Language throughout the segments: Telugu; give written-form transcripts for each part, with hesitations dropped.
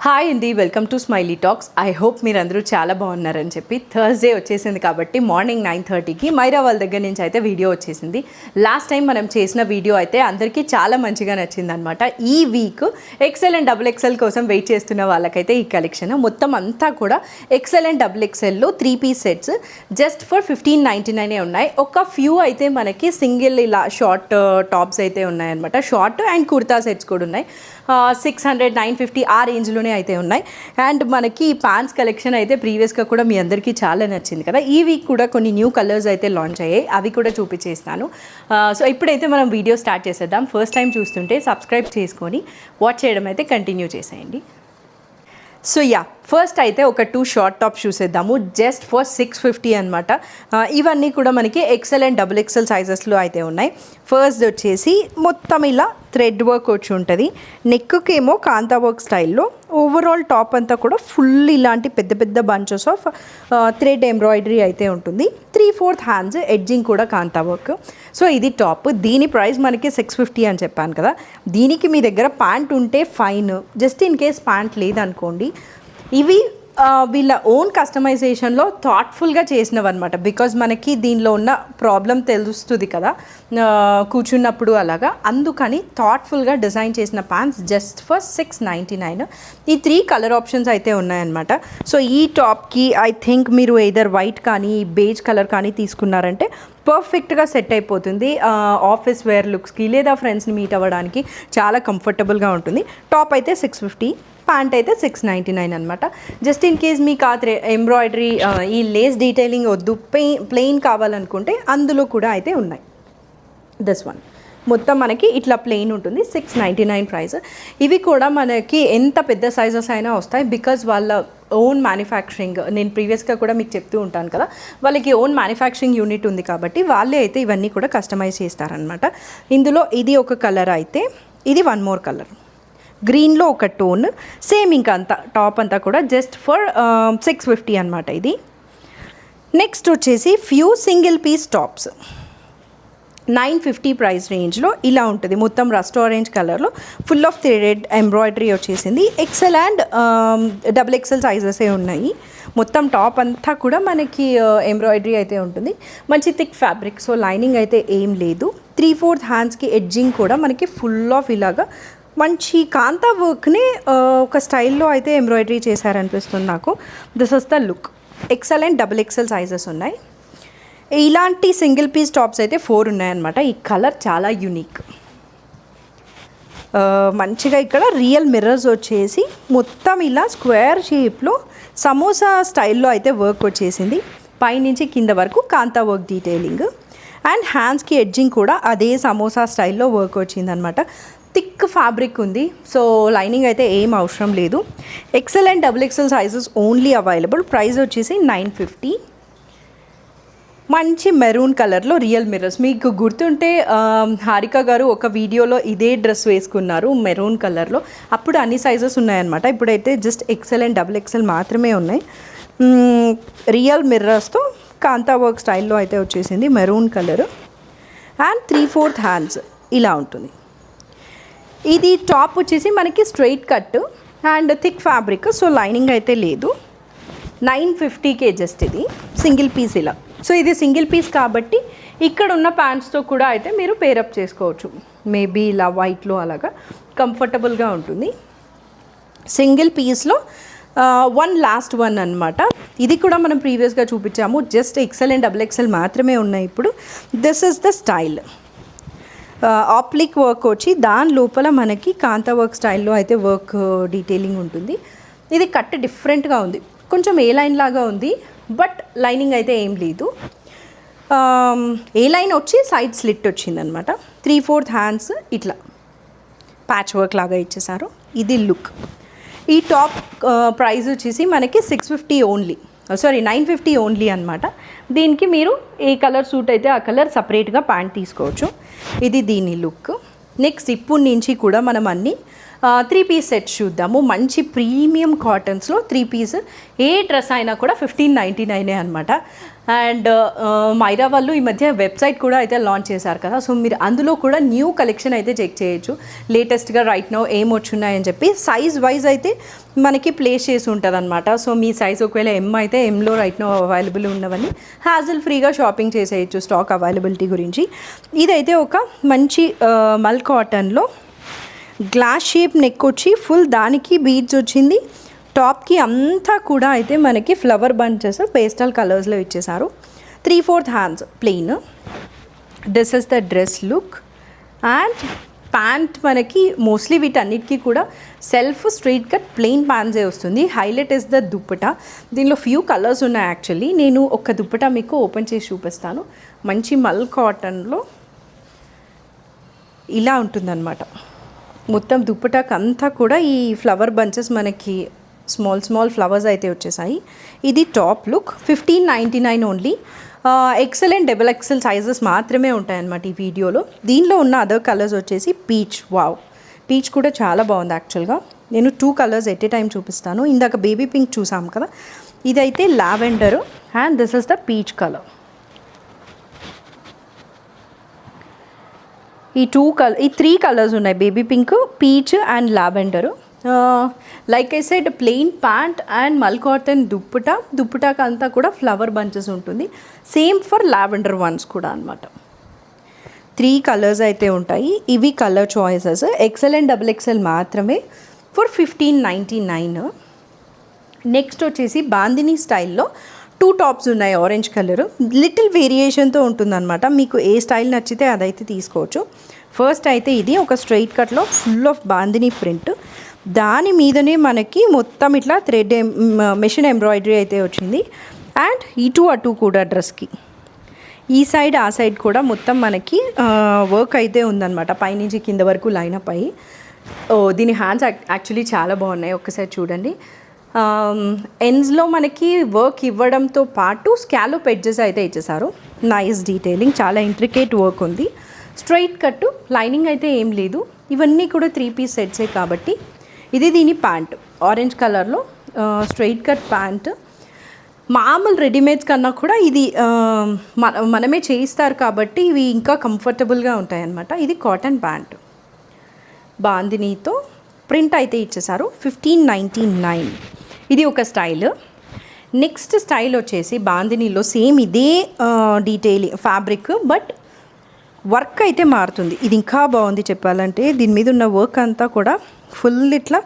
హాయ్ అండి, welcome to smiley talks. I hope మీరందరూ చాలా బాగున్నారని చెప్పి థర్స్డే వచ్చేసింది కాబట్టి మార్నింగ్ 9:30కి మైరా వాళ్ళ దగ్గర నుంచి అయితే వీడియో వచ్చేసింది. లాస్ట్ టైం మనం చేసిన వీడియో అయితే అందరికీ చాలా మంచిగా నచ్చిందనమాట. ఈ week XL and double XL కోసం వెయిట్ చేస్తున్న వాళ్ళకైతే ఈ కలెక్షన్ మొత్తం అంతా కూడా ఎక్సెల్ అండ్ డబుల్ ఎక్సెల్లో 3 పీస్ సెట్స్ జస్ట్ ఫర్ 1599 ఉన్నాయి. ఒక ఫ్యూ అయితే మనకి సింగిల్ ఇలా షార్ట్ టాప్స్ అయితే ఉన్నాయన్నమాట. షార్ట్ అండ్ కుర్తా సెట్స్ కూడా ఉన్నాయి. 600, 950 ఆ రేంజ్లోనే అయితే ఉన్నాయి. అండ్ మనకి ప్యాంట్స్ కలెక్షన్ అయితే ప్రీవియస్గా కూడా మీ అందరికీ చాలా నచ్చింది కదా. ఈ వీక్ కూడా కొన్ని న్యూ కలర్స్ అయితే లాంచ్ అయ్యాయి, అవి కూడా చూపించేస్తాను. సో ఇప్పుడైతే మనం వీడియో స్టార్ట్ చేసేద్దాం. ఫస్ట్ టైం చూస్తుంటే సబ్స్క్రైబ్ చేసుకొని వాచ్ చేయడం అయితే కంటిన్యూ చేసేయండి. సో ఫస్ట్ అయితే ఒక 2 షార్ట్ టాప్స్ చూసేద్దాము. జస్ట్ ఫర్ 650 అనమాట. ఇవన్నీ కూడా మనకి ఎక్సెల్ అండ్ డబుల్ ఎక్సెల్ సైజెస్లో అయితే ఉన్నాయి. ఫస్ట్ వచ్చేసి మొత్తం ఇలా థ్రెడ్ వర్క్ వచ్చి ఉంటుంది. నెక్కేమో కాంతా వర్క్ స్టైల్లో. ఓవరాల్ టాప్ అంతా కూడా ఫుల్ ఇలాంటి పెద్ద పెద్ద బంచెస్ ఆఫ్ థ్రెడ్ ఎంబ్రాయిడరీ అయితే ఉంటుంది. 3/4 హ్యాండ్స్ ఎడ్జింగ్ కూడా కాంతా వర్క్. సో ఇది టాప్. దీని ప్రైస్ మనకి 650 అని చెప్పాను కదా. దీనికి మీ దగ్గర ప్యాంట్ ఉంటే fine, just in case pant లేదనుకోండి. ఇవి వీళ్ళ ఓన్ కస్టమైజేషన్లో థాట్ఫుల్గా చేసినవి అనమాట. బికాజ్ మనకి దీనిలో ఉన్న ప్రాబ్లం తెలుస్తుంది కదా కూర్చున్నప్పుడు అలాగా, అందుకని థాట్ఫుల్గా డిజైన్ చేసిన ప్యాంట్స్ జస్ట్ ఫర్ 699. ఈ 3 కలర్ ఆప్షన్స్ అయితే ఉన్నాయన్నమాట. సో ఈ టాప్కి ఐ థింక్ మీరు ఎయిదర్ వైట్ కానీ బేజ్ కలర్ కానీ తీసుకున్నారంటే పర్ఫెక్ట్గా సెట్ అయిపోతుంది. ఆఫీస్ వేర్ లుక్స్కి లేదా ఫ్రెండ్స్ని మీట్ అవ్వడానికి చాలా కంఫర్టబుల్గా ఉంటుంది. టాప్ అయితే 650, ప్యాంట్ అయితే 699 అనమాట. జస్ట్ ఇన్ కేస్ మీకు ఆ ఎంబ్రాయిడరీ ఈ లేస్ డీటెయిలింగ్ వద్దు, ప్లెయిన్ కావాలనుకుంటే అందులో కూడా అయితే ఉన్నాయి. దిస్ వన్ మొత్తం మనకి ఇట్లా ప్లెయిన్ ఉంటుంది. 699 ప్రైస్. ఇవి కూడా మనకి ఎంత పెద్ద సైజెస్ అయినా వస్తాయి. బికాజ్ వాళ్ళ ఓన్ మ్యానుఫ్యాక్చరింగ్, నేను ప్రీవియస్గా కూడా మీకు చెప్తూ ఉంటాను కదా, వాళ్ళకి ఓన్ మ్యానుఫ్యాక్చరింగ్ యూనిట్ ఉంది కాబట్టి వాళ్ళే అయితే ఇవన్నీ కూడా కస్టమైజ్ చేస్తారనమాట. ఇందులో ఇది ఒక కలర్ అయితే, ఇది 1 మోర్ కలర్, గ్రీన్లో ఒక టోన్, సేమ్ ఇంకా అంతా టాప్ అంతా కూడా జస్ట్ ఫర్ 650 అనమాట ఇది. నెక్స్ట్ వచ్చేసి few single piece tops 950 price రేంజ్లో ఇలా ఉంటుంది. మొత్తం రస్ట్ ఆరెంజ్ కలర్లో ఫుల్ ఆఫ్ థ్రెడెడ్ ఎంబ్రాయిడరీ వచ్చేసింది. ఎక్సెల్ అండ్ డబుల్ ఎక్సెల్ సైజెసే ఉన్నాయి. మొత్తం టాప్ అంతా కూడా మనకి ఎంబ్రాయిడరీ అయితే ఉంటుంది. మంచి థిక్ ఫ్యాబ్రిక్, సో లైనింగ్ అయితే ఏం లేదు. 3/4 హ్యాండ్స్కి ఎడ్జింగ్ కూడా మనకి ఫుల్ ఆఫ్ ఇలాగా మంచి కాంతా వర్క్ని ఒక స్టైల్లో అయితే ఎంబ్రాయిడరీ చేశారనిపిస్తుంది నాకు. This is the look. XL and double XL sizes ఉన్నాయి. ఇలాంటి సింగిల్ పీస్ టాప్స్ అయితే 4 ఉన్నాయన్నమాట. ఈ కలర్ చాలా యూనిక్. మంచిగా ఇక్కడ రియల్ మిర్రర్స్ వచ్చేసి మొత్తం ఇలా స్క్వేర్ షేప్లో సమోసా స్టైల్లో అయితే వర్క్ వచ్చేసింది. పైనుంచి కింద వరకు కాంతా వర్క్ డీటెయిలింగ్ అండ్ హ్యాండ్స్కి ఎడ్జింగ్ కూడా అదే సమోసా స్టైల్లో వర్క్ వచ్చిందనమాట. థిక్ ఫ్యాబ్రిక్ ఉంది, సో లైనింగ్ అయితే ఏం అవసరం లేదు. XL and double XL sizes only available. Price వచ్చేసి 950. మంచి మెరూన్ కలర్లో రియల్ మిర్రర్స్. మీకు గుర్తుంటే హారిక గారు ఒక వీడియోలో ఇదే డ్రెస్ వేసుకున్నారు మెరూన్ కలర్లో. అప్పుడు అన్ని సైజెస్ ఉన్నాయన్నమాట. ఇప్పుడైతే just XL and double XL మాత్రమే ఉన్నాయి. రియల్ మిర్రర్స్తో కాంతా వర్క్ స్టైల్లో అయితే వచ్చేసింది మెరూన్ కలర్. అండ్ 3/4 హ్యాండ్స్ ఇలా ఉంటుంది. ఇది టాప్ వచ్చేసి మనకి straight cut and thick fabric, so lining అయితే లేదు. 950కే జస్ట్ ఇది సింగిల్ పీస్ ఇలా. సో ఇది సింగిల్ పీస్ కాబట్టి ఇక్కడ ఉన్న ప్యాంట్స్తో కూడా అయితే మీరు పేరప్ చేసుకోవచ్చు. మేబీ ఇలా వైట్లో అలాగా కంఫర్టబుల్గా ఉంటుంది. సింగిల్ పీస్లో లాస్ట్ వన్ అనమాట. ఇది కూడా మనం ప్రీవియస్గా చూపించాము. Just XL and double XL మాత్రమే ఉన్నాయి ఇప్పుడు. This is the style. Applique work వచ్చి దాని లోపల మనకి కాంతా వర్క్ స్టైల్లో అయితే వర్క్ డీటెయిలింగ్ ఉంటుంది. ఇది కట్ డిఫరెంట్గా ఉంది, కొంచెం ఏ లైన్ లాగా ఉంది, బట్ లైనింగ్ అయితే ఏం లేదు. ఏ లైన్ వచ్చి సైడ్ స్లిట్ వచ్చిందనమాట. 3/4 హ్యాండ్స్ ఇట్లా ప్యాచ్ వర్క్ లాగా ఇచ్చేసారు. ఇది లుక్. ఈ టాప్ ప్రైస్ వచ్చేసి మనకి 650 ఓన్లీ, 950 ఓన్లీ అనమాట. దీనికి మీరు ఏ కలర్ సూట్ అయితే ఆ కలర్ సపరేట్గా ప్యాంట్ తీసుకోవచ్చు. ఇది దీని లుక్. నెక్స్ట్ ఇప్పుడు నుంచి కూడా మనం అన్నీ త్రీ పీస్ సెట్స్ చూద్దాము. మంచి ప్రీమియం కాటన్స్లో 3 పీస్ ఏ డ్రెస్ అయినా కూడా 1599 అనమాట. అండ్ మైరా వాళ్ళు ఈ మధ్య వెబ్సైట్ కూడా అయితే లాంచ్ చేశారు కదా, సో మీరు అందులో కూడా న్యూ కలెక్షన్ అయితే చెక్ చేయొచ్చు. లేటెస్ట్గా రైట్ నో ఏం వచ్చున్నాయని చెప్పి సైజ్ వైజ్ అయితే మనకి ప్లేస్ చేసి ఉంటుంది అనమాట. సో మీ సైజ్ ఒకవేళ ఎమ్ అయితే ఎమ్లో రైట్ నో అవైలబుల్ ఉన్నవన్నీ హ్యాజల్ ఫ్రీగా షాపింగ్ చేసేయచ్చు స్టాక్ అవైలబిలిటీ గురించి. ఇదైతే ఒక మంచి మల్ కాటన్లో గ్లాస్ షేప్ నెక్ వచ్చి ఫుల్ దానికి బీడ్స్ వచ్చింది. టాప్కి అంతా కూడా అయితే మనకి ఫ్లవర్ బంచెస్ పేస్టల్ కలర్స్లో ఇచ్చేసారు. 3/4 hands plain. This is the dress look. And pant మనకి మోస్ట్లీ వీటన్నిటికీ కూడా సెల్ఫ్ స్ట్రైట్ కట్ ప్లెయిన్ ప్యాంట్సే వస్తుంది. Highlight is the dupatta. దీనిలో ఫ్యూ కలర్స్ ఉన్నాయి యాక్చువల్లీ. నేను ఒక దుప్పట మీకు ఓపెన్ చేసి చూపిస్తాను. మంచి మల్ కాటన్లో ఇలా ఉంటుందన్నమాట. మొత్తం దుప్పటాకు అంతా కూడా ఈ ఫ్లవర్ బంచెస్ మనకి స్మాల్ ఫ్లవర్స్ అయితే వచ్చేసాయి. ఇది top look. 1599 only. XL double XL sizes మాత్రమే ఉంటాయన్నమాట ఈ వీడియోలో. దీనిలో ఉన్న అదర్ కలర్స్ వచ్చేసి పీచ్. వావ్, పీచ్ కూడా చాలా బాగుంది యాక్చువల్గా. నేను 2 కలర్స్ ఎట్ ఏ టైం చూపిస్తాను. ఇందాక బేబీ పింక్ చూసాం కదా, ఇదైతే lavender and this is the peach colour. ఈ 3 కలర్స్ ఉన్నాయి, baby pink, peach and lavender. Like I said plain pant and mul cotton దుప్పటాకి అంతా కూడా ఫ్లవర్ బంచెస్ ఉంటుంది. సేమ్ ఫర్ లావెండర్ వన్స్ కూడా అనమాట. 3 కలర్స్ అయితే ఉంటాయి. ఇవి colour choices. XL and double XL మాత్రమే ఫర్ 1599. నెక్స్ట్ వచ్చేసి బాందినీ స్టైల్లో 2 టాప్స్ ఉన్నాయి. ఆరెంజ్ కలర్ లిటిల్ వేరియేషన్తో ఉంటుందన్నమాట. మీకు ఏ స్టైల్ నచ్చితే అదైతే తీసుకోవచ్చు. ఫస్ట్ అయితే ఇది ఒక స్ట్రైట్ కట్లో ఫుల్ ఆఫ్ బాందినీ ప్రింట్. దాని మీదనే మనకి మొత్తం ఇట్లా థ్రెడ్ మెషిన్ ఎంబ్రాయిడరీ అయితే వచ్చింది. అండ్ ఇటు అటు కూడా డ్రెస్కి ఈ సైడ్ ఆ సైడ్ కూడా మొత్తం మనకి వర్క్ అయితే ఉందన్నమాట. పైనుంచి కింద వరకు లైనప్ అయ్యి. దీని హ్యాండ్స్ యాక్చువల్లీ చాలా బాగున్నాయి, ఒక్కసారి చూడండి. ఎండ్స్లో మనకి వర్క్ ఇవ్వడంతో పాటు స్కాలోప్ ఎడ్జెస్ అయితే ఇచ్చేసారు. నైస్ డీటెయిలింగ్, చాలా ఇంట్రికేట్ వర్క్ ఉంది. స్ట్రైట్ కట్టు, లైనింగ్ అయితే ఏం లేదు. ఇవన్నీ కూడా 3 పీస్ సెట్సే కాబట్టి. ఇది దీని ప్యాంట్ ఆరెంజ్ కలర్లో స్ట్రైట్ కట్ ప్యాంట్. మామూలు రెడీమేడ్స్ కన్నా కూడా ఇది మనమే చేయిస్తారు కాబట్టి ఇవి ఇంకా కంఫర్టబుల్గా ఉంటాయన్నమాట. ఇది కాటన్ ప్యాంట్ బాందినీతో ప్రింట్ అయితే ఇచ్చేసారు. 1599. ఇది ఒక స్టైల్. నెక్స్ట్ స్టైల్ వచ్చేసి బాందినీలో సేమ్ ఇదే డీటెయిల్ ఫ్యాబ్రిక్, బట్ వర్క్ అయితే మారుతుంది. ఇది ఇంకా బాగుంది చెప్పాలంటే. దీని మీద ఉన్న వర్క్ అంతా కూడా ఫుల్ ఇట్లా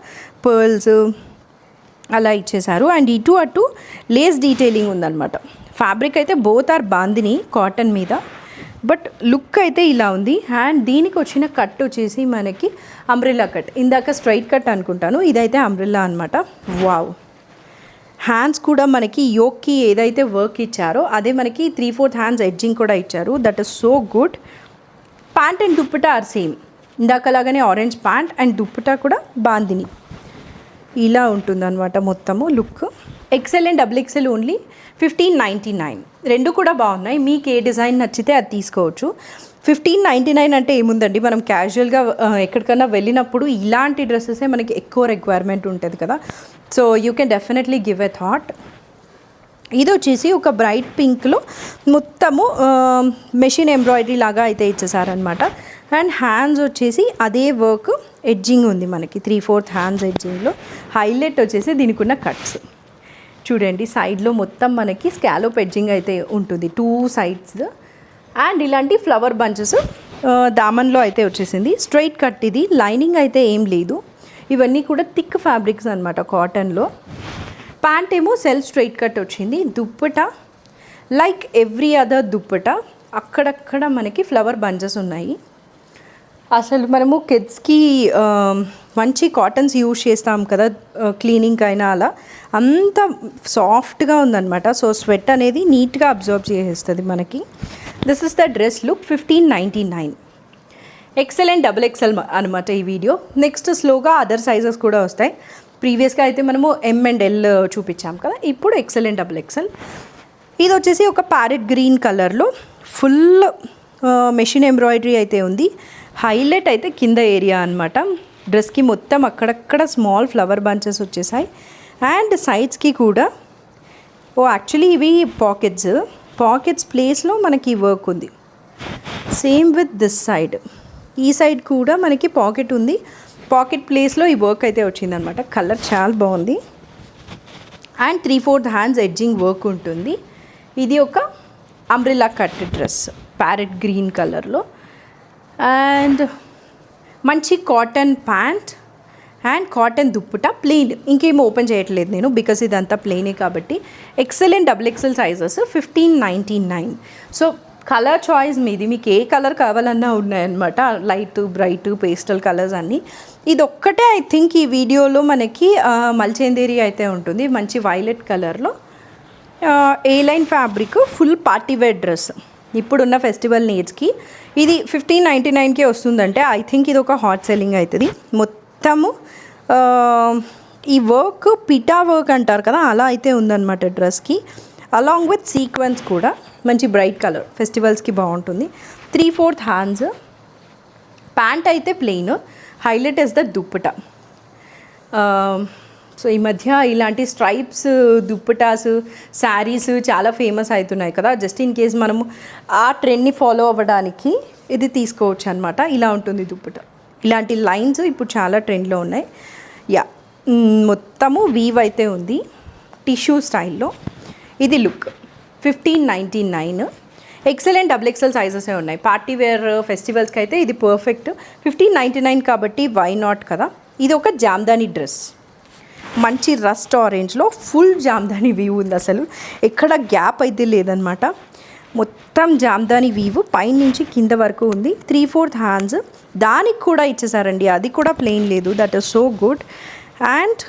పర్ల్స్ అలా ఇచ్చేసారు. అండ్ ఇటు అటు లేస్ డీటెయిలింగ్ ఉందన్నమాట. ఫ్యాబ్రిక్ అయితే బోత్ ఆర్ బాందిని కాటన్ మీద, బట్ లుక్ అయితే ఇలా ఉంది. అండ్ దీనికి వచ్చిన కట్ వచ్చేసి మనకి అంబ్రెల్లా కట్. ఇందాక స్ట్రైట్ కట్ అనుకుంటాను, ఇదైతే అంబ్రెల్లా అనమాట. వావ్, హ్యాండ్స్ కూడా మనకి యోక్కి ఏదైతే వర్క్ ఇచ్చారో అదే మనకి 3/4 హ్యాండ్స్ ఎడ్జింగ్ కూడా ఇచ్చారు. That is so good. Pant and dupatta are same. ఇందాకలాగానే ఆరెంజ్ ప్యాంట్ అండ్ దుప్పటా కూడా బాందిని. ఇలా ఉంటుందన్నమాట మొత్తము look. XL and double XL only 1599. రెండు కూడా బాగున్నాయి. మీకు ఏ డిజైన్ నచ్చితే అది తీసుకోవచ్చు. 1599 అంటే ఏముందండి, మనం క్యాజువల్గా ఎక్కడికన్నా వెళ్ళినప్పుడు ఇలాంటి డ్రెస్సెసే మనకి ఎక్కువ రిక్వైర్మెంట్ ఉంటుంది కదా. So you can definitely give a thought. ఇది వచ్చేసి ఒక బ్రైట్ పింక్లో మొత్తము మెషిన్ ఎంబ్రాయిడరీ లాగా అయితే ఇచ్చేసారనమాట. అండ్ హ్యాండ్స్ వచ్చేసి అదే వర్క్ ఎడ్జింగ్ ఉంది మనకి 3/4 హ్యాండ్స్ ఎడ్జింగ్లో. హైలైట్ వచ్చేసి దీనికి ఉన్న కట్స్ చూడండి. సైడ్లో మొత్తం మనకి స్కాలోప్ ఎడ్జింగ్ అయితే ఉంటుంది 2 సైడ్స్. అండ్ ఇలాంటి ఫ్లవర్ బంచెస్ దామన్లో అయితే వచ్చేసింది. Straight cut. ఇది లైనింగ్ అయితే ఏం లేదు. ఇవన్నీ కూడా థిక్ ఫ్యాబ్రిక్స్ అనమాట కాటన్లో. ప్యాంట్ ఏమో సెల్ఫ్ స్ట్రైట్ కట్ వచ్చింది. Dupatta like every other dupatta, అక్కడక్కడ మనకి ఫ్లవర్ బంచెస్ ఉన్నాయి. అసలు మనము కిడ్స్కి మంచి కాటన్స్ యూజ్ చేస్తాం కదా క్లీనింగ్ అయినా, అలా అంత సాఫ్ట్గా ఉందన్నమాట. సో స్వెట్ అనేది నీట్గా అబ్జర్వ్ చేసేస్తుంది మనకి. This is the dress look. 1599. XL and double XL అనమాట ఈ వీడియో. నెక్స్ట్ స్లోగా అదర్ సైజెస్ కూడా వస్తాయి. ప్రీవియస్గా అయితే మనము ఎమ్ అండ్ ఎల్ చూపించాం కదా, ఇప్పుడు ఎక్సెల్ అండ్ డబుల్ ఎక్సెల్. ఇది వచ్చేసి ఒక ప్యారెట్ గ్రీన్ కలర్లో ఫుల్ మెషిన్ ఎంబ్రాయిడరీ అయితే ఉంది. హైలైట్ అయితే కింద ఏరియా అనమాట. డ్రెస్కి మొత్తం అక్కడక్కడ స్మాల్ ఫ్లవర్ బంచెస్ వచ్చేసాయి. అండ్ సైడ్స్కి కూడా యాక్చువల్లీ ఇవి పాకెట్స్ ప్లేస్లో మనకి వర్క్ ఉంది. సేమ్ విత్ దిస్ సైడ్, ఈ సైడ్ కూడా మనకి పాకెట్ ఉంది. పాకెట్ ప్లేస్లో ఈ వర్క్ అయితే వచ్చిందనమాట. కలర్ చాలా బాగుంది. అండ్ 3/4 హ్యాండ్స్ ఎడ్జింగ్ వర్క్ ఉంటుంది. ఇది ఒక umbrella cut dress parrot green కలర్లో. అండ్ మంచి cotton pant and cotton dupatta plain. ఇంకేం ఓపెన్ చేయట్లేదు నేను, బికాస్ ఇదంతా ప్లెయినే కాబట్టి. Excellent XXL sizes 1599. So colour choice మీది, మీకు ఏ కలర్ కావాలన్నా ఉన్నాయన్నమాట. లైట్, బ్రైట్, పేస్టల్ కలర్స్ అన్నీ. ఇది ఒక్కటే ఐ థింక్ ఈ వీడియోలో మనకి మల్చేందేరి అయితే ఉంటుంది. మంచి వైలెట్ కలర్లో A line fabric, full party wear dress. ఇప్పుడున్న ఫెస్టివల్ నీడ్స్కి ఇది 1599కే వస్తుందంటే ఐ థింక్ ఇది ఒక హాట్ సెల్లింగ్ అవుతుంది. మొత్తము ఈ వర్క్ పిటా వర్క్ అంటారు కదా, అలా అయితే ఉందన్నమాట డ్రెస్కి. అలాంగ్ విత్ సీక్వెన్స్ కూడా మంచి బ్రైట్ కలర్, ఫెస్టివల్స్కి బాగుంటుంది. 3/4 హ్యాండ్స్. ప్యాంట్ అయితే plain, highlight is the dupatta. So ఈ మధ్య ఇలాంటి స్ట్రైప్స్ దుప్పటాస్, శారీస్ చాలా ఫేమస్ అవుతున్నాయి కదా. జస్ట్ ఇన్ కేస్ మనము ఆ ట్రెండ్ని ఫాలో అవ్వడానికి ఇది తీసుకోవచ్చు అనమాట. ఇలా ఉంటుంది దుప్పటా. ఇలాంటి లైన్స్ ఇప్పుడు చాలా ట్రెండ్లో ఉన్నాయి. మొత్తము వీవ్ అయితే ఉంది టిష్యూ స్టైల్లో. ఇది లుక్ 1599. ఎక్సలెంట్ XXL సైజెసే ఉన్నాయి. పార్టీ వేర్ ఫెస్టివల్స్కి అయితే ఇది పర్ఫెక్ట్. 1599 కాబట్టి వై నాట్ కదా. ఇది ఒక జామ్దాని డ్రెస్, మంచి రస్ట్ ఆరెంజ్లో ఫుల్ జామ్దాని వీవ్ ఉంది. అసలు ఎక్కడ గ్యాప్ అయితే లేదనమాట. మొత్తం జామ్దాని వీవ్ పైనుంచి కింద వరకు ఉంది. 3/4 హ్యాండ్స్. దానికి కూడా ఇచ్చేసారండి, అది కూడా ప్లెయిన్ లేదు. That is so good. And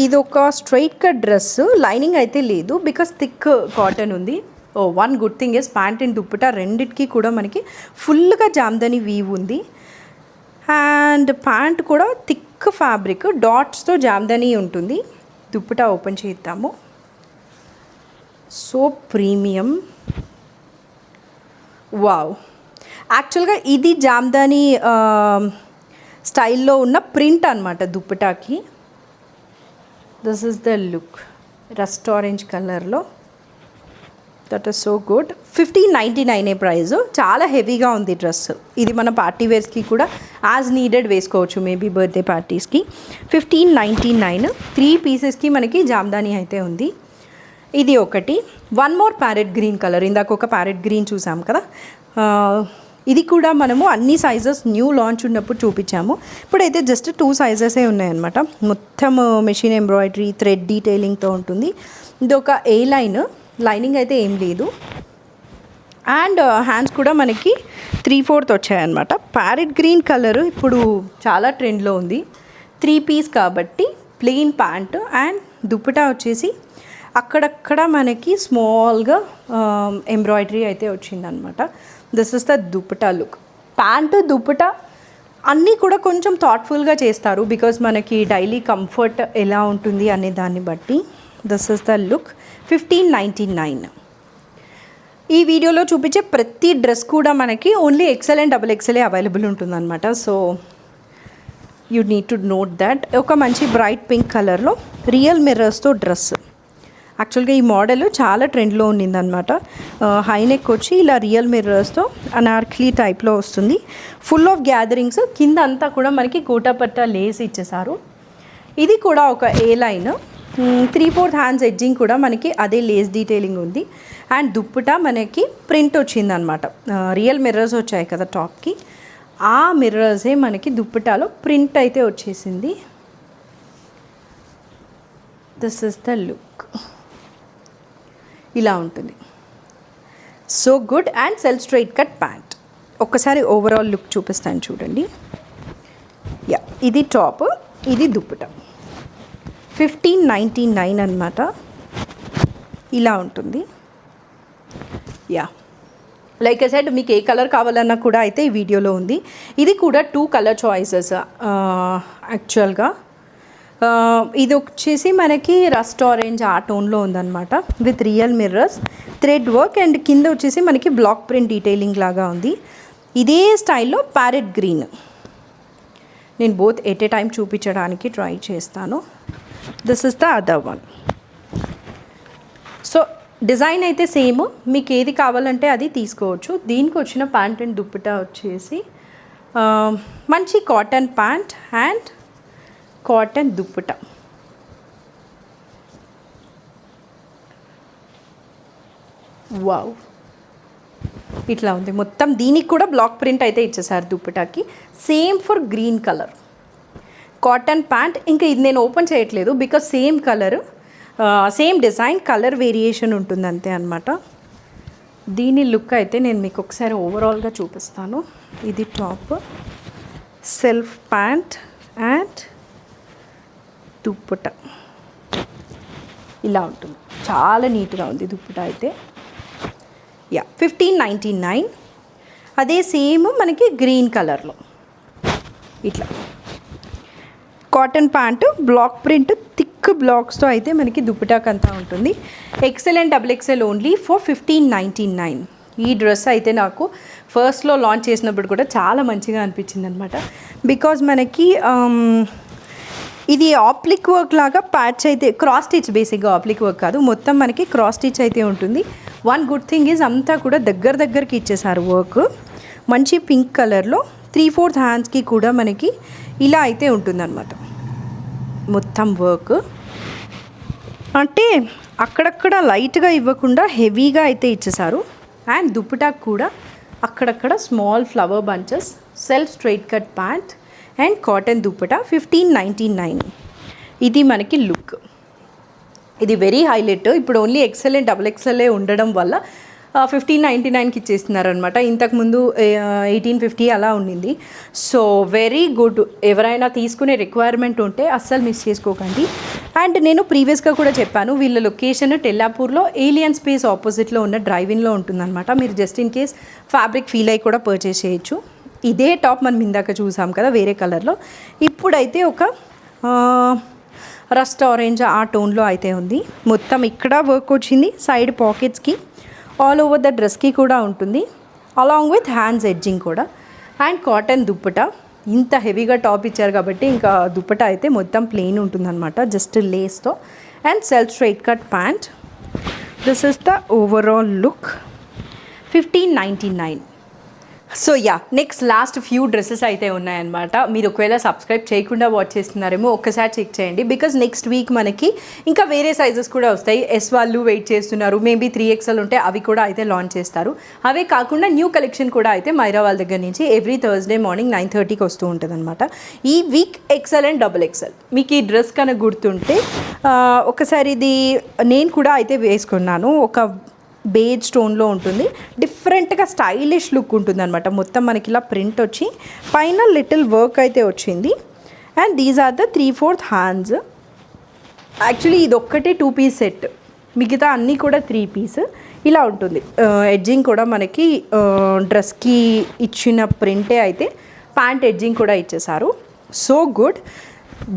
ఇది ఒక స్ట్రైట్ కట్ డ్రెస్, లైనింగ్ అయితే లేదు బికాస్ థిక్ కాటన్ ఉంది. One good thing is pant and dupatta రెండిటికి కూడా మనకి ఫుల్గా జామ్దాని వీవ్ ఉంది. అండ్ ప్యాంట్ కూడా థిక్ ఫ్యాబ్రిక్, డాట్స్తో జామ్దాని ఉంటుంది. దుప్పటా ఓపెన్ చేద్దాము. So premium, wow. యాక్చువల్గా ఇది జామ్దాని స్టైల్లో ఉన్న ప్రింట్ అనమాట దుప్పటాకి. This is the look, rust orange కలర్లో. That is so good. 1599 price. చాలా హెవీగా ఉంది డ్రెస్. ఇది మన పార్టీ వేర్స్కి కూడా యాజ్ నీడెడ్ వేసుకోవచ్చు, మేబీ బర్త్డే పార్టీస్కి. 1599. 3 పీసెస్కి మనకి జామ్దాని అయితే ఉంది. ఇది ఒకటి. One more parrot green colour. ఇందాక ఒక ప్యారెట్ గ్రీన్ చూసాం కదా, ఇది కూడా మనము అన్ని సైజెస్ న్యూ లాంచ్ ఉన్నప్పుడు చూపించాము. ఇప్పుడైతే జస్ట్ 2 సైజెసే ఉన్నాయన్నమాట. మొత్తం మెషిన్ ఎంబ్రాయిడరీ, థ్రెడ్ డీటెయిలింగ్తో ఉంటుంది. ఇది ఒక ఏ లైన్, లైనింగ్ అయితే ఏం లేదు. అండ్ హ్యాండ్స్ కూడా మనకి 3/4 వచ్చాయన్నమాట. ప్యారెట్ గ్రీన్ కలర్ ఇప్పుడు చాలా ట్రెండ్లో ఉంది. 3 పీస్ కాబట్టి ప్లెయిన్ ప్యాంట్ అండ్ దుప్పటా వచ్చేసి అక్కడక్కడ మనకి స్మాల్గా ఎంబ్రాయిడరీ అయితే వచ్చిందనమాట. This is the dupatta look. Pant dupatta అన్నీ కూడా కొంచెం థాట్ఫుల్గా చేస్తారు బికాజ్ మనకి డైలీ కంఫర్ట్ ఎలా ఉంటుంది అనే దాన్ని బట్టి. This is the look. 1599. ఈ వీడియోలో చూపించే ప్రతి డ్రెస్ కూడా మనకి only XL and XXL available ఉంటుందన్నమాట. So you need to note that. ఒక మంచి బ్రైట్ పింక్ కలర్లో రియల్ మిర్రర్స్తో డ్రెస్. యాక్చువల్గా ఈ మోడల్ చాలా ట్రెండ్లో ఉన్నిందనమాట. హైనెక్ వచ్చి ఇలా రియల్ మిర్రర్స్తో అనార్కలీ టైప్లో వస్తుంది. Full of gatherings. కింద అంతా కూడా మనకి కోటాపట్ట లేస్ ఇచ్చేసారు. ఇది కూడా ఒక ఏ లైన్. 3/4 హ్యాండ్స్ ఎడ్జింగ్ కూడా మనకి అదే లేస్ డీటెయిలింగ్ ఉంది. అండ్ దుప్పటా మనకి ప్రింట్ వచ్చిందనమాట. రియల్ మిర్రర్స్ వచ్చాయి కదా టాప్కి, ఆ మిర్రర్సే మనకి దుప్పటాలో ప్రింట్ అయితే వచ్చేసింది. This is the look. ఇలా ఉంటుంది. So good. And self straight cut pant. ఒక్కసారి ఓవరాల్ లుక్ చూపిస్తాను చూడండి. యా, ఇది టాప్, ఇది దుప్పటా. 1599 అనమాట. ఇలా ఉంటుంది. యా, లైక్ ఐ సెడ్ మీకు ఏ కలర్ కావాలన్నా కూడా అయితే ఈ వీడియోలో ఉంది. ఇది కూడా 2 కలర్ చాయిసెస్ యాక్చువల్గా. ఇది వచ్చేసి మనకి రస్ట్ ఆరెంజ్ ఆ టోన్లో ఉందన్నమాట with real mirrors, thread work and కింద వచ్చేసి మనకి బ్లాక్ ప్రింట్ డీటెయిలింగ్ లాగా ఉంది. ఇదే స్టైల్లో ప్యారెట్ గ్రీన్. నేను బోత్ ఎట్ ఏ టైం చూపించడానికి ట్రై చేస్తాను. This is the other one. So design అయితే సేమ్, మీకు ఏది కావాలంటే అది తీసుకోవచ్చు. దీనికి వచ్చిన ప్యాంట్ అండ్ దుప్పటా వచ్చేసి మంచి cotton pant and cotton dupatta. Wow, ఇట్లా ఉంది మొత్తం. దీనికి కూడా బ్లాక్ ప్రింట్ అయితే ఇచ్చేసారు దుప్పటాకి. Same for green colour cotton pant. ఇంకా ఇది నేను ఓపెన్ చేయట్లేదు because same colour, same design, colour variation ఉంటుంది అంతే అనమాట. దీని లుక్ అయితే నేను మీకు ఒకసారి ఓవరాల్గా చూపిస్తాను. ఇది top, self pant and dupatta ఇలా ఉంటుంది. చాలా నీట్గా ఉంది దుప్పట అయితే. 1599. అదే సేమ్ మనకి గ్రీన్ కలర్లో ఇట్లా cotton pant, block print, thick బ్లాక్స్తో అయితే మనకి దుప్పటాకంతా ఉంటుంది. XL and XXL only for 1599. ఈ డ్రెస్ అయితే నాకు ఫస్ట్లో లాంచ్ చేసినప్పుడు కూడా చాలా మంచిగా అనిపించింది అనమాట. బికాజ్ మనకి ఇది ఆప్లిక్ వర్క్ లాగా ప్యాచ్ అయితే, క్రాస్ స్టిచ్, బేసిక్గా ఆప్లిక్ వర్క్ కాదు, మొత్తం మనకి క్రాస్ స్టిచ్ అయితే ఉంటుంది. వన్ గుడ్ థింగ్ ఈజ్ అంతా కూడా దగ్గరికి ఇచ్చేసారు వర్క్. మంచి పింక్ కలర్లో 3/4 హ్యాండ్స్కి కూడా మనకి ఇలా అయితే ఉంటుందన్నమాట మొత్తం వర్క్. అంటే అక్కడక్కడ లైట్గా ఇవ్వకుండా హెవీగా అయితే ఇచ్చేసారు. అండ్ దుప్పటాకు కూడా అక్కడక్కడ small flower bunches, self straight cut pant and cotton dupatta. 1599. ఇది మనకి లుక్. ఇది వెరీ హైలైట్. ఇప్పుడు ఓన్లీ XL అండ్ XXL ఉండడం వల్ల 1599కి ఇచ్చేస్తున్నారనమాట. ఇంతకుముందు 1850 అలా ఉండింది. So very good. ఎవరైనా తీసుకునే రిక్వైర్మెంట్ ఉంటే అస్సలు మిస్ చేసుకోకండి. అండ్ నేను ప్రీవియస్గా కూడా చెప్పాను, వీళ్ళ లొకేషన్ టెల్లాపూర్లో ఏలియన్ స్పేస్ ఆపోజిట్లో ఉన్న డ్రైవింగ్లో ఉంటుందన్నమాట. మీరు just in case fabric feel అయ్యి కూడా పర్చేస్ చేయొచ్చు. ఇదే టాప్ మనం ఇందాక చూసాం కదా వేరే కలర్లో, ఇప్పుడైతే ఒక రస్ట్ ఆరెంజ్ ఆ టోన్లో అయితే ఉంది. మొత్తం ఇక్కడ వర్క్ వచ్చింది, సైడ్ పాకెట్స్కి, ఆల్ ఓవర్ ద డ్రెస్కి కూడా ఉంటుంది, అలాంగ్ విత్ హ్యాండ్స్ ఎడ్జింగ్ కూడా. And cotton dupatta. ఇంత హెవీగా టాప్ ఇచ్చారు కాబట్టి ఇంకా దుప్పట అయితే మొత్తం ప్లెయిన్ ఉంటుందన్నమాట, జస్ట్ లేస్తో. And self straight cut pant. This is the overall look. 1599. So next last few dresses అయితే ఉన్నాయన్నమాట. మీరు ఒకవేళ సబ్స్క్రైబ్ చేయకుండా వాచ్ చేస్తున్నారేమో ఒక్కసారి చెక్ చేయండి. బికాజ్ నెక్స్ట్ వీక్ మనకి ఇంకా వేరే సైజెస్ కూడా వస్తాయి. ఎస్ వాళ్ళు వెయిట్ చేస్తున్నారు, మేబీ 3XL ఉంటే అవి కూడా అయితే లాంచ్ చేస్తారు. అవే కాకుండా న్యూ కలెక్షన్ కూడా అయితే మైరా వాళ్ళ దగ్గర నుంచి ఎవ్రీ థర్స్డే మార్నింగ్ 9:30కి వస్తూ ఉంటుంది అనమాట. ఈ వీక్ XL అండ్ XXL. మీకు ఈ డ్రెస్ కనుక గుర్తుంటే ఒకసారి ఇది నేను కూడా అయితే వేసుకున్నాను. ఒక బేజ్ స్టోన్లో ఉంటుంది, డిఫరెంట్గా స్టైలిష్ లుక్ ఉంటుంది అనమాట. మొత్తం మనకి ఇలా ప్రింట్ వచ్చి పైన లిటిల్ వర్క్ అయితే వచ్చింది. And these are the 3/4 hands. Actually ఇది ఒక్కటే 2 పీస్ సెట్, మిగతా అన్నీ కూడా 3 పీస్ ఇలా ఉంటుంది. ఎడ్జింగ్ కూడా మనకి డ్రెస్కి ఇచ్చిన ప్రింటే అయితే ప్యాంట్ ఎడ్జింగ్ కూడా ఇచ్చేసారు. So good.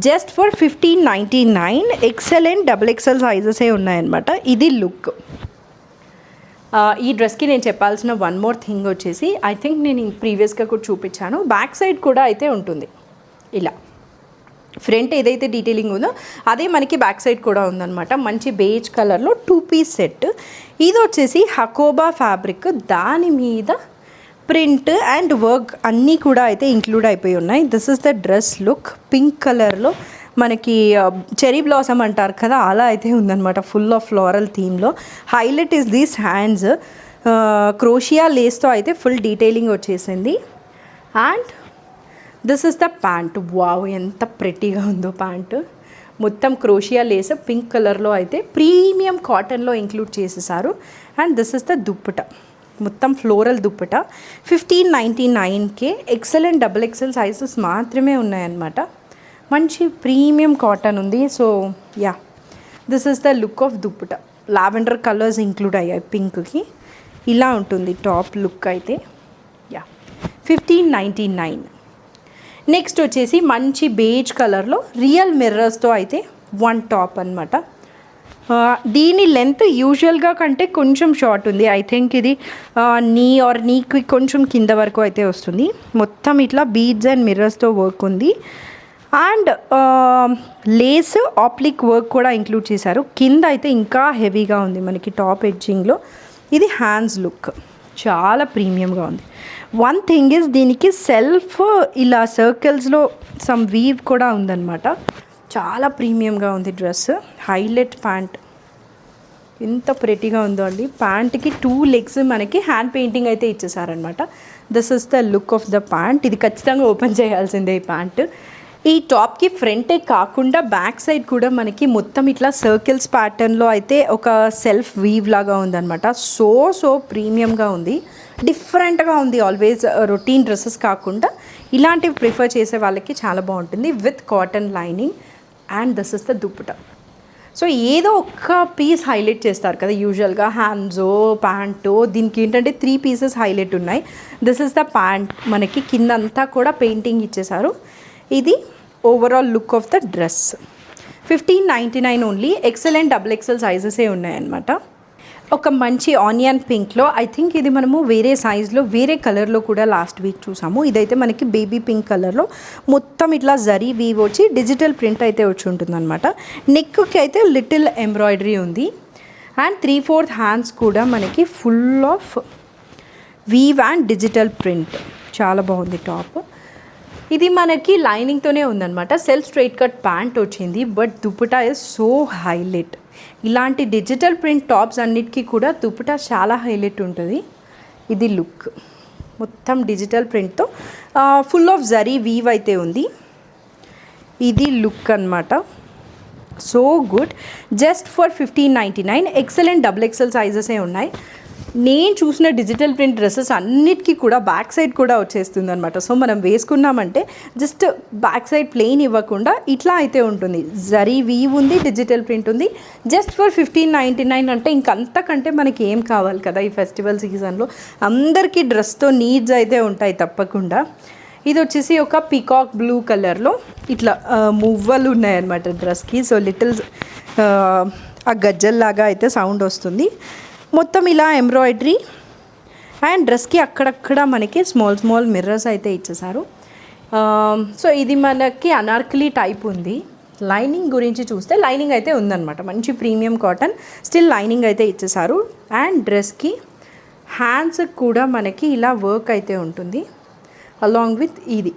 Just for 1599. XL and XXL సైజెసే ఉన్నాయన్నమాట. ఇది లుక్. ఈ డ్రెస్కి నేను చెప్పాల్సిన వన్ మోర్ థింగ్ వచ్చేసి, ఐ థింక్ నేను ప్రీవియస్గా కూడా చూపించాను, బ్యాక్ సైడ్ కూడా అయితే ఉంటుంది ఇలా. ఫ్రంట్ ఏదైతే డీటెయిలింగ్ ఉందో అదే మనకి బ్యాక్ సైడ్ కూడా ఉందన్నమాట. మంచి బేజ్ కలర్లో 2 పీస్ సెట్. ఇది వచ్చేసి హకోబా ఫ్యాబ్రిక్, దాని మీద ప్రింట్ అండ్ వర్క్ అన్నీ కూడా అయితే ఇంక్లూడ్ అయిపోయి ఉన్నాయి. This is the dress look. Pink కలర్లో మనకి చెరీ బ్లాసమ్ అంటారు కదా, అలా అయితే ఉందన్నమాట, ఫుల్ ఆఫ్ ఫ్లోరల్ థీమ్లో. Highlight is these hands. Crochet లేస్తో అయితే ఫుల్ డీటెయిలింగ్ వచ్చేసింది. And this is the pant. Wow, ఎంత ప్రెట్టీగా ఉందో ప్యాంట్. మొత్తం క్రోషియా లేస్ పింక్ కలర్లో అయితే ప్రీమియం కాటన్లో ఇంక్లూడ్ చేసేసారు. And this is the dupatta, మొత్తం ఫ్లోరల్ దుప్పట. 1599కే XL అండ్ XXL సైజెస్ మాత్రమే ఉన్నాయన్నమాట. మంచి ప్రీమియం కాటన్ ఉంది. So this is the look of dupatta. Lavender colours include అయ్యాయి పింక్కి. ఇలా ఉంటుంది టాప్ లుక్ అయితే. 1599. నెక్స్ట్ వచ్చేసి మంచి బేజ్ కలర్లో రియల్ మిర్రర్స్తో అయితే వన్ టాప్ అనమాట. దీని లెంత్ యూజువల్గా కంటే కొంచెం షార్ట్ ఉంది. ఐ థింక్ ఇది నీకి కొంచెం కింద వరకు అయితే వస్తుంది. మొత్తం ఇట్లా బీడ్స్ అండ్ మిర్రర్స్తో వర్క్ ఉంది. అండ్ లేస్ ఆప్లిక్ వర్క్ కూడా ఇంక్లూడ్ చేశారు. కింద అయితే ఇంకా హెవీగా ఉంది మనకి టాప్ ఎడ్జింగ్లో. ఇది హ్యాండ్స్ లుక్ చాలా ప్రీమియంగా ఉంది. వన్ థింగ్ ఇస్ దీనికి సెల్ఫ్ ఇలా సర్కిల్స్లో సమ్ వీవ్ కూడా ఉందన్నమాట. చాలా ప్రీమియంగా ఉంది డ్రెస్. హైలైట్ ప్యాంట్ ఎంత ప్రెటీగా ఉందో అండి. ప్యాంట్కి 2 లెగ్స్ మనకి హ్యాండ్ పెయింటింగ్ అయితే ఇచ్చేసారనమాట. This is the look of the pant. ఇది ఖచ్చితంగా ఓపెన్ చేయాల్సిందే ఈ ప్యాంట్. ఈ టాప్కి ఫ్రంటే కాకుండా బ్యాక్ సైడ్ కూడా మనకి మొత్తం ఇట్లా సర్కిల్స్ ప్యాటర్న్లో అయితే ఒక సెల్ఫ్ వీవ్ లాగా ఉందన్నమాట. సో ప్రీమియంగా ఉంది, డిఫరెంట్గా ఉంది. ఆల్వేస్ రొటీన్ డ్రెస్సెస్ కాకుండా ఇలాంటివి ప్రిఫర్ చేసే వాళ్ళకి చాలా బాగుంటుంది. With cotton lining and this is the dupatta. So ఏదో ఒక్క పీస్ హైలైట్ చేస్తారు కదా యూజువల్గా, హ్యాండ్సో ప్యాంటో. దీనికి ఏంటంటే 3 పీసెస్ హైలైట్ ఉన్నాయి. This is the pant. మనకి కిందంతా కూడా పెయింటింగ్ ఇచ్చేసారు. ఇది overall look of the dress. 1599 only. Excellent XXL సైజెసే ఉన్నాయన్నమాట. ఒక మంచి ఆనియన్ పింక్లో, ఐ థింక్ ఇది మనము వేరే సైజ్లో వేరే కలర్లో కూడా లాస్ట్ వీక్ చూసాము. ఇదైతే మనకి బేబీ పింక్ కలర్లో మొత్తం ఇట్లా జరీ వీవ్ వచ్చి డిజిటల్ ప్రింట్ అయితే వచ్చి ఉంటుందన్నమాట. నెక్కి అయితే లిటిల్ ఎంబ్రాయిడరీ ఉంది. అండ్ 3/4 హ్యాండ్స్ కూడా మనకి full of weave and digital print. చాలా బాగుంది టాప్. ఇది మనకి లైనింగ్తోనే ఉందన్నమాట. సెల్ఫ్ స్ట్రైట్ కట్ ప్యాంట్ వచ్చింది. But dupatta is so highlight. ఇలాంటి డిజిటల్ ప్రింట్ టాప్స్ అన్నిటికీ కూడా దుపట్టా చాలా హైలైట్ ఉంటుంది. ఇది లుక్ మొత్తం డిజిటల్ ప్రింట్తో ఫుల్ ఆఫ్ జరీ వీవ్ అయితే ఉంది. ఇది లుక్ అన్నమాట. So good. Just for 1599. Excellent XXL సైజెసే ఉన్నాయి. నేను చూసిన డిజిటల్ ప్రింట్ డ్రెస్సెస్ అన్నిటికీ కూడా బ్యాక్ సైడ్ కూడా వచ్చేస్తుంది అనమాట. సో మనం వేసుకున్నామంటే జస్ట్ బ్యాక్ సైడ్ ప్లెయిన్ ఇవ్వకుండా ఇట్లా అయితే ఉంటుంది. జరీ వీవ్ ఉంది, డిజిటల్ ప్రింట్ ఉంది. జస్ట్ ఫర్ 1599 అంటే ఇంకంతకంటే మనకి ఏం కావాలి కదా ఈ ఫెస్టివల్ సీజన్లో. అందరికీ డ్రెస్తో నీడ్స్ అయితే ఉంటాయి తప్పకుండా. ఇది వచ్చేసి ఒక పీకాక్ బ్లూ కలర్లో ఇట్లా మువ్వలు ఉన్నాయన్నమాట డ్రెస్కి. సో లిటిల్ ఆ గజ్జల్లాగా అయితే సౌండ్ వస్తుంది. మొత్తం ఇలా ఎంబ్రాయిడరీ అండ్ డ్రెస్కి అక్కడక్కడ మనకి స్మాల్ మిర్రర్స్ అయితే ఇచ్చేసారు. సో ఇది మనకి అనార్కలి టైప్ ఉంది. లైనింగ్ గురించి చూస్తే లైనింగ్ అయితే ఉందన్నమాట. మంచి ప్రీమియం కాటన్ స్టిల్ లైనింగ్ అయితే ఇచ్చేసారు. అండ్ డ్రెస్కి హ్యాండ్స్ కూడా మనకి ఇలా వర్క్ అయితే ఉంటుంది. అలాంగ్ విత్ ఇది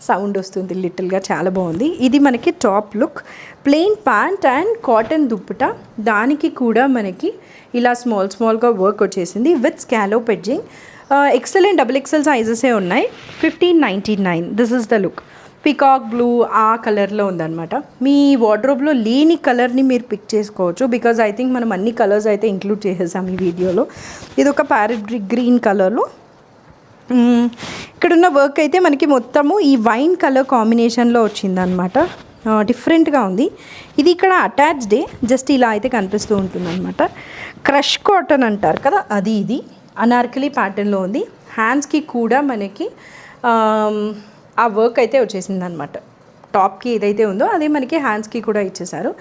సౌండ్ వస్తుంది లిటిల్గా. చాలా బాగుంది. ఇది మనకి top look. Plain pant and cotton dupatta. దానికి కూడా మనకి ఇలా స్మాల్గా వర్క్ వచ్చేసింది with scallop edging. Excellent XXL సైజెసే ఉన్నాయి. 1599. This is the look. Peacock blue ఆ కలర్లో ఉందన్నమాట. మీ వార్డ్రోబ్లో లేని కలర్ని మీరు పిక్ చేసుకోవచ్చు. బికాజ్ ఐ థింక్ మనం అన్ని కలర్స్ అయితే ఇంక్లూడ్ చేసేసాం ఈ వీడియోలో. ఇది ఒక ప్యారెట్ గ్రీన్ కలర్లో. ఇక్కడున్న వర్క్ అయితే మనకి మొత్తము ఈ వైన్ కలర్ కాంబినేషన్లో వచ్చిందనమాట. డిఫరెంట్గా ఉంది. ఇది ఇక్కడ అటాచ్డే జస్ట్ ఇలా అయితే కనిపిస్తూ ఉంటుంది అనమాట. క్రష్ కాటన్ అంటారు కదా అది. ఇది అనార్కలి ప్యాటర్న్లో ఉంది. హ్యాండ్స్కి కూడా మనకి ఆ వర్క్ అయితే వచ్చేసింది అనమాట. టాప్కి ఏదైతే ఉందో అదే మనకి హ్యాండ్స్కి కూడా ఇచ్చేసారు.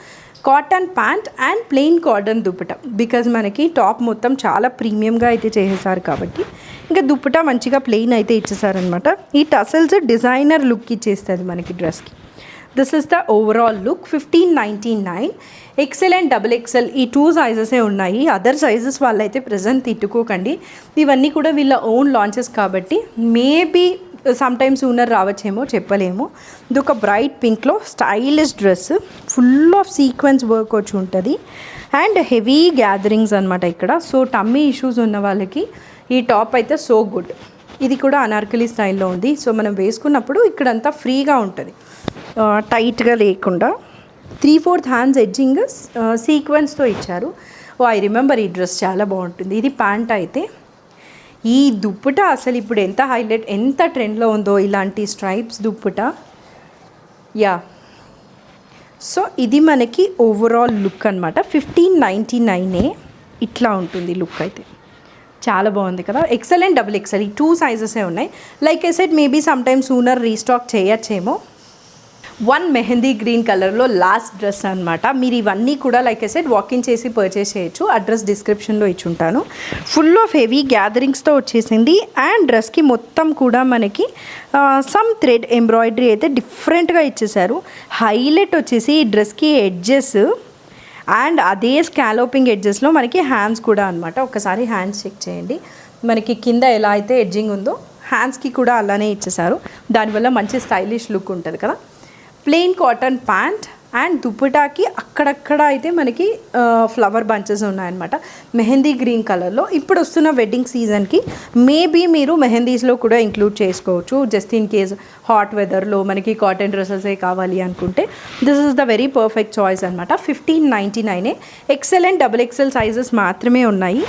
Cotton pant and plain cotton dupatta. Because మనకి టాప్ మొత్తం చాలా ప్రీమియంగా అయితే చేసేసారు కాబట్టి ఇంకా దుప్పట మంచిగా ప్లెయిన్ అయితే ఇచ్చేసారనమాట. ఈ టసల్స్ డిజైనర్ లుక్ ఇచ్చేస్తుంది మనకి డ్రెస్కి. This is the overall look. 1599. Excellent XXL. ఈ 2 సైజెసే ఉన్నాయి. అదర్ సైజెస్ వాళ్ళైతే ప్రజెంట్ తిట్టుకోకండి. ఇవన్నీ కూడా వీళ్ళ ఓన్ లాంచెస్ కాబట్టి మేబీ సమ్టైమ్స్ సూనర్ రావచ్చేమో చెప్పలేము. ఇది ఒక బ్రైట్ పింక్లో stylish dress. Full of sequence work వచ్చి ఉంటుంది అండ్ హెవీ గ్యాదరింగ్స్ అనమాట ఇక్కడ. సో టమ్మీ ఇష్యూస్ ఉన్న వాళ్ళకి ఈ టాప్ అయితే సో గుడ్. ఇది కూడా అనార్కలి స్టైల్లో ఉంది. సో మనం వేసుకున్నప్పుడు ఇక్కడంతా ఫ్రీగా ఉంటుంది, టైట్గా లేకుండా. 3/4 హ్యాండ్స్ ఎడ్జింగ్ సీక్వెన్స్తో ఇచ్చారు. ఐ రిమెంబర్ ఈ డ్రెస్ చాలా బాగుంటుంది. ఇది ప్యాంట్ అయితే. ఈ దుప్పట అసలు ఇప్పుడు ఎంత హైలైట్, ఎంత ట్రెండ్లో ఉందో ఇలాంటి స్ట్రైప్స్ దుప్పట. యా, సో ఇది మనకి ఓవరాల్ లుక్ అనమాట. 1599 ఇట్లా ఉంటుంది లుక్ అయితే. చాలా బాగుంది కదా. Excellent XXL. ఈ 2 సైజెసే ఉన్నాయి. Like I said maybe sometimes sooner restock చేయొచ్చేమో. వన్ మెహందీ గ్రీన్ కలర్లో లాస్ట్ డ్రెస్ అనమాట. మీరు ఇవన్నీ కూడా లైక్ ఐ సెడ్ వాకింగ్ చేసి పర్చేస్ చేయొచ్చు. అడ్రస్ డిస్క్రిప్షన్లో ఇచ్చి ఉంటాను. ఫుల్ ఆఫ్ హెవీ గ్యాదరింగ్స్తో వచ్చేసింది. అండ్ డ్రెస్కి మొత్తం కూడా మనకి సమ్ థ్రెడ్ ఎంబ్రాయిడరీ అయితే డిఫరెంట్గా ఇచ్చేసారు. హైలైట్ వచ్చేసి ఈ డ్రెస్కి ఎడ్జెస్ అండ్ అదే స్కాలోపింగ్ ఎడ్జెస్లో మనకి హ్యాండ్స్ కూడా అనమాట. ఒకసారి హ్యాండ్స్ చెక్ చేయండి. మనకి కింద ఎలా అయితే ఎడ్జింగ్ ఉందో హ్యాండ్స్కి కూడా అలానే ఇచ్చేసారు. దానివల్ల మంచి స్టైలిష్ లుక్ ఉంటుంది కదా. ప్లెయిన్ కాటన్ ప్యాంట్ అండ్ దుపటాకి అక్కడక్కడ అయితే మనకి ఫ్లవర్ బంచెస్ ఉన్నాయన్నమాట మెహందీ గ్రీన్ కలర్లో. ఇప్పుడు వస్తున్న వెడ్డింగ్ సీజన్కి మేబీ మీరు మెహందీస్లో కూడా ఇంక్లూడ్ చేసుకోవచ్చు. జస్ట్ ఇన్ కేస్ హాట్ వెదర్లో మనకి కాటన్ డ్రెస్సెసే కావాలి అనుకుంటే this is the very perfect choice అనమాట. 1599 ఎక్సెల్ డబుల్ ఎక్సెల్ సైజెస్ మాత్రమే ఉన్నాయి.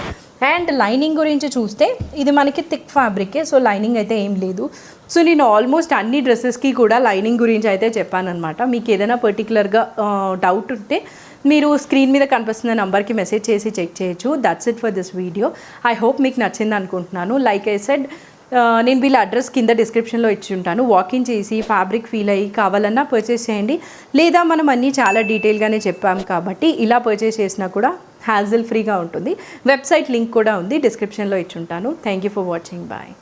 అండ్ లైనింగ్ గురించి చూస్తే ఇది మనకి థిక్ ఫ్యాబ్రికే, సో లైనింగ్ అయితే ఏం లేదు. సో నేను ఆల్మోస్ట్ అన్ని డ్రెస్సెస్కి కూడా లైనింగ్ గురించి అయితే చెప్పానమాట. మీకు ఏదైనా పర్టికులర్గా డౌట్ ఉంటే మీరు స్క్రీన్ మీద కనిపిస్తున్న నెంబర్కి మెసేజ్ చేసి చెక్ చేయొచ్చు. That's it for this video. I hope మీకు నచ్చింది అనుకుంటున్నాను. లైక్ ఐ సెడ్ నేను వీళ్ళ అడ్రస్ కింద డిస్క్రిప్షన్లో ఇచ్చి ఉంటాను. వాకింగ్ చేసి ఫ్యాబ్రిక్ ఫీల్ అయ్యి కావాలన్నా పర్చేస్ చేయండి. లేదా మనం అన్నీ చాలా డీటెయిల్గానే చెప్పాము కాబట్టి ఇలా పర్చేస్ చేసినా కూడా హ్యాజిల్ ఫ్రీగా ఉంటుంది. వెబ్సైట్ లింక్ కూడా ఉంది, డిస్క్రిప్షన్లో ఇచ్చి ఉంటాను. Thank you for watching. Bye.